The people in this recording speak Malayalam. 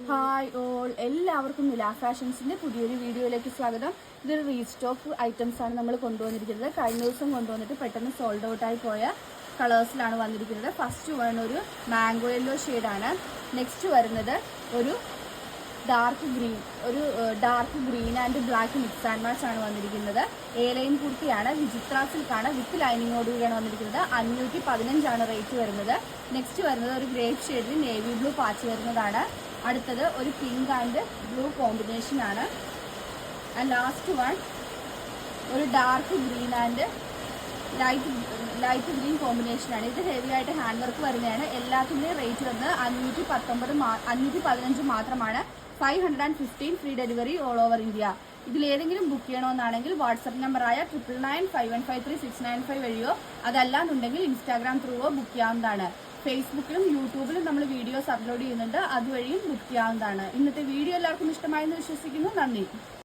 ഹായ് ഓൾ, എല്ലാവർക്കും നിലാ ഫാഷൻസിന്റെ പുതിയൊരു വീഡിയോയിലേക്ക് സ്വാഗതം. ഇതൊരു റീസ്റ്റോക്ക് ഐറ്റംസ് ആണ് നമ്മൾ കൊണ്ടുവന്നിരിക്കുന്നത്. കഴിഞ്ഞ ദിവസം കൊണ്ടുവന്നിട്ട് പെട്ടെന്ന് സോൾഡ് ഔട്ടായി പോയ കളേഴ്സിലാണ് വന്നിരിക്കുന്നത്. ഫസ്റ്റ് വൺ ഒരു മാംഗോ യെല്ലോ ഷെയ്ഡാണ്. നെക്സ്റ്റ് വരുന്നത് ഒരു dark green and black mix and match ആണ് വന്നിരിക്കുന്നത്. ലൈൻ കുർത്തിയാണ്, വിചിത്ര സിൽക്കാണ്, വിത്ത് ലൈനിങ്ങോടുകൂടിയാണ് വന്നിരിക്കുന്നത്. 515 റേറ്റ് വരുന്നത്. നെക്സ്റ്റ് വരുന്നത് ഒരു ഗ്രേപ്പ് ഷെയ്ഡിൽ നേവി ബ്ലൂ പാച്ച് വരുന്നതാണ്. അടുത്തത് ഒരു പിങ്ക് ആൻഡ് ബ്ലൂ കോമ്പിനേഷൻ ആണ്. ആൻഡ് ലാസ്റ്റ് വൺ ഒരു dark green and light green combination ആണ്. ഇത് ഹെവി ആയിട്ട് ഹാൻഡ് വർക്ക് വരുന്നതാണ്. എല്ലാത്തിൻ്റെയും റേറ്റ് വന്ന് 515 മാത്രമാണ്. 515 free delivery all over India. ഇതിലേതെങ്കിലും ബുക്ക് ചെയ്യണമെന്നാണെങ്കിൽ വാട്സപ്പ് നമ്പറായ 9995153695 വഴിയോ അതല്ലാന്നുണ്ടെങ്കിൽ ഇൻസ്റ്റാഗ്രാം ത്രൂവോ ബുക്ക് ചെയ്യാവുന്നതാണ്. ഫേസ്ബുക്കിലും യൂട്യൂബിലും നമ്മൾ വീഡിയോസ് അപ്ലോഡ് ചെയ്യുന്നുണ്ട്, അതുവഴിയും ബുക്ക് ചെയ്യാവുന്നതാണ്. ഇന്നത്തെ വീഡിയോ എല്ലാവർക്കും ഇഷ്ടമായെന്ന് വിശ്വസിക്കുന്നു. നന്ദി.